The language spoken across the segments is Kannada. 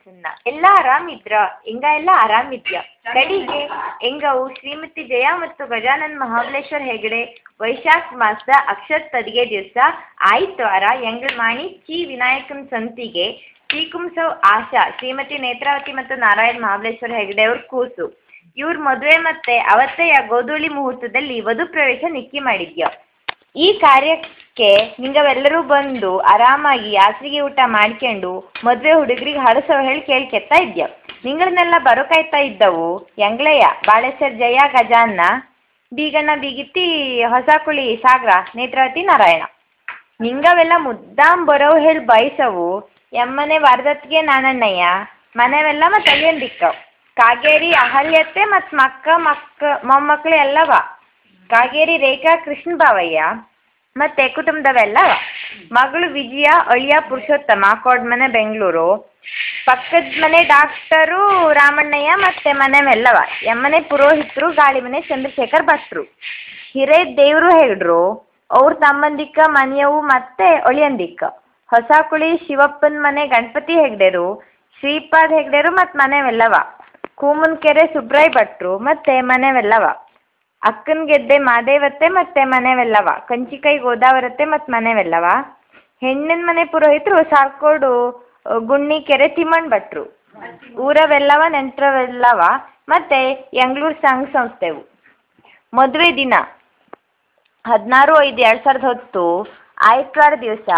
ಪ್ರಸನ್ನ ಎಲ್ಲ ಆರಾಮಿದ್ರ ಎಂಗ ಎಲ್ಲ ಆರಾಮಿದ್ಯಾ ಕಡಿಗೆ ಎಂಗವು ಶ್ರೀಮತಿ ಜಯಾ ಮತ್ತು ಗಜಾನನ್ ಮಹಾಬಲೇಶ್ವರ್ ಹೆಗಡೆ ವೈಶಾಖ ಮಾಸದ ಅಕ್ಷರ ತದಿಗೆ ದಿವಸ ಆಯ್ತವಾರ ಎಂಗಳ ಮಾಣಿ ಚಿ ವಿನಾಯಕನ ಸಂತಿಗೆ ಶ್ರೀಕುಂಸವ್ ಆಶಾ ಶ್ರೀಮತಿ ನೇತ್ರಾವತಿ ಮತ್ತು ನಾರಾಯಣ್ ಮಹಾಬಲೇಶ್ವರ್ ಹೆಗಡೆ ಅವ್ರ ಕೂಸು ಇವ್ರ ಮದುವೆ ಮತ್ತೆ ಅವತ್ತೆಯ ಗೋಧೂಳಿ ಮುಹೂರ್ತದಲ್ಲಿ ವಧು ಪ್ರವೇಶ ನಿಕ್ಕಿ ಮಾಡಿದ್ಯಾ. ಈ ಕಾರ್ಯಕ್ಕೆ ನಿಂಗವೆಲ್ಲರೂ ಬಂದು ಆರಾಮಾಗಿ ಯಾತ್ರೆಗೆ ಊಟ ಮಾಡ್ಕೊಂಡು ಮದುವೆ ಹುಡುಗರಿಗೆ ಹರಸವ ಹೇಳಿ ಕೇಳ್ಕೆತ್ತಾ ಇದ್ಯ. ನಿಂಗಳನ್ನೆಲ್ಲ ಬರೋಕಾಯ್ತಾ ಇದ್ದವು ಎಂಗ್ಳೆಯ ಬಾಳೆಸರ್ ಜಯ ಗಜಾನ್ನ ಬೀಗಣ್ಣ ಬೀಗಿತ್ತಿ ಹೊಸಕುಳಿ ಸಾಗರ ನೇತ್ರಾವತಿ ನಾರಾಯಣ ನಿಂಗವೆಲ್ಲ ಮುದ್ದಾಂ ಬರೋವು ಹೇಳಿ ಬಯಸವು ಎಮ್ಮನೆ ವರದತ್ಗೆ ನಾನಣ್ಣಯ್ಯ ಮನೆವೆಲ್ಲ ಮತ್ತು ಅಲ್ಲಿಯಂದಿಕ್ಕವು ಕಾಗೇರಿ ಅಹಲ್ಯತೆ ಮತ್ತು ಮೊಮ್ಮಕ್ಕಳು ಎಲ್ಲವ ಕಾಗೇರಿ ರೇಖಾ ಕೃಷ್ಣ ಬಾವಯ್ಯ ಮತ್ತೆ ಕುಟುಂಬದವೆಲ್ಲವ ಮಗಳು ವಿಜಯ ಅಳಿಯ ಪುರುಷೋತ್ತಮ ಕೋಡ್ಮನೆ ಬೆಂಗಳೂರು ಪಕ್ಕದ ಮನೆ ಡಾಕ್ಟರು ರಾಮಣ್ಣಯ್ಯ ಮತ್ತೆ ಮನೆವೆಲ್ಲವ ಎಮ್ಮನೆ ಪುರೋಹಿತರು ಗಾಳಿ ಮನೆ ಚಂದ್ರಶೇಖರ್ ಭಟ್ರು ಹಿರೇ ದೇವರು ಹೆಗ್ಡ್ರು ಅವ್ರ ಸಂಬಂಧಿಕ ಮನೆಯವು ಮತ್ತೆ ಒಳಿಯಂದಿಕ್ಕ ಹೊಸಕುಳಿ ಶಿವಪ್ಪನ ಮನೆ ಗಣಪತಿ ಹೆಗ್ಡೆರು ಶ್ರೀಪಾದ್ ಹೆಗ್ಡೆರು ಮತ್ತು ಮನೆವೆಲ್ಲವ ಕೂಮನ್ಕೆರೆ ಸುಬ್ರಾಯ್ ಭಟ್ರು ಮತ್ತೆ ಮನೆವೆಲ್ಲವ ಅಕ್ಕನ ಗೆದ್ದೆ ಮಾದೇವತ್ತೆ ಮತ್ತೆ ಮನೆವೆಲ್ಲವ ಕಂಚಿಕೈ ಗೋದಾವರತ್ತೆ ಮತ್ತು ಮನೆವೆಲ್ಲವ ಹೆಣ್ಣಿನ ಮನೆ ಪುರೋಹಿತರು ಸಾರ್ಕೋಡು ಗುಣ್ಣಿಕೆರೆ ತಿಮ್ಮಣ್ಣ ಭಟ್ರು ಊರವೆಲ್ಲವ ನೆಂಟ್ರವೆಲ್ಲವ ಮತ್ತೆ ಎಂಗ್ಳೂರು ಸಂಘ ಸಂಸ್ಥೆವು. ಮದುವೆ ದಿನ 16/5/2010 ಆಯ್ತವಾರ ದಿವಸ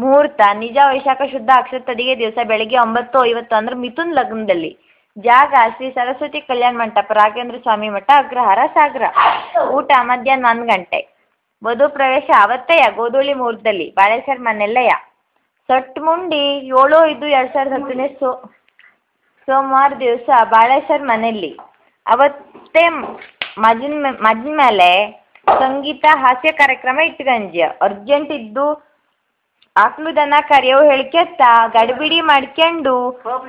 ಮುಹೂರ್ತ ನಿಜ ವೈಶಾಖ ಶುದ್ಧ ಅಕ್ಷರ ತದಿಗೆ ದಿವಸ ಬೆಳಗ್ಗೆ 9:50 ಅಂದ್ರೆ ಮಿಥುನ್ ಲಗ್ನದಲ್ಲಿ ಜಾಗ ಶ್ರೀ ಸರಸ್ವತಿ ಕಲ್ಯಾಣ ಮಂಟಪ ರಾಘವೇಂದ್ರ ಸ್ವಾಮಿ ಮಠ ಅಗ್ರಹಾರ ಸಾಗರ ಊಟ ಮಧ್ಯಾಹ್ನ 1 ಗಂಟೆ ವಧು ಪ್ರವೇಶ ಅವತ್ತೆಯ ಗೋಧೂಳಿ ಮುಹೂರ್ತದಲ್ಲಿ ಬಾಳೆಸರ್ ಮನೆಯಲ್ಲಯ್ಯ ಸಟ್ ಮುಂಡಿ 7/5/2010 ಸೋಮವಾರ ದಿವಸ ಬಾಳೆಸರ್ ಮನೆಯಲ್ಲಿ ಅವತ್ತೇ ಮಜ್ಜಿನ ಮೇಲೆ ಸಂಗೀತ ಹಾಸ್ಯ ಕಾರ್ಯಕ್ರಮ ಇಟ್ಕಂಜ್ಯ ಅರ್ಜೆಂಟ್ ಇದ್ದು ಆಕ್ಳು ದನ ಕರೆಯವು ಹೇಳ್ಕೆತ್ತ ಗಡಿಬಿಡಿ ಮಾಡ್ಕೊಂಡು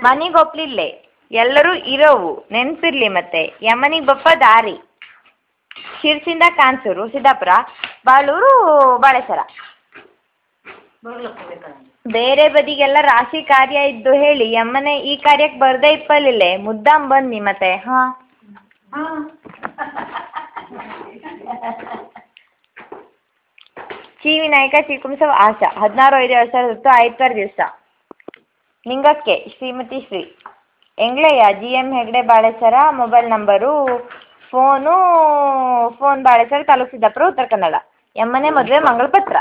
ಮನೆಗೆ ಒಪ್ಲಿಲ್ಲೇ ಎಲ್ಲರೂ ಇರೋವು ನೆನ್ಪಿರ್ಲಿ ಮತ್ತೆ ಯಮನಿಗೆ ಬಪ್ಪ ದಾರಿ ಶಿರ್ಸಿಂದ ಕಾನ್ಸೂರು ಸಿದ್ದಾಪುರ ಬಾಳೂರು ಬಾಳೆಸರ ಬೇರೆ ಬದಿಗೆಲ್ಲ ರಾಶಿ ಕಾರ್ಯ ಇದ್ದು ಹೇಳಿ ಯಮ್ಮನೆ ಈ ಕಾರ್ಯಕ್ಕೆ ಬರ್ದೇ ಇಪ್ಪಲಿಲ್ಲೇ ಮುದ್ದಾಂ ಬನ್ನಿ ಮತ್ತೆ ಹಾ ಚಿ ವಿನಾಯಕ ಶ್ರೀಕುಂಸವ್ ಆಶಾ 16/5/2010 ಆಯ್ತವಾರ ದಿವಸ ಲಿಂಗಕ್ಕೆ ಶ್ರೀಮತಿ ಶ್ರೀ ಎಂಗ್ಳೆಯ GM Hegde Balesara mobile number phone Balesara ತಾಲೂಕು ಸಿದ್ದಾಪುರ ಉತ್ತರ ಕನ್ನಡ ಎಮ್ಮನೆ ಮದುವೆ ಮಂಗಳಪತ್ರ.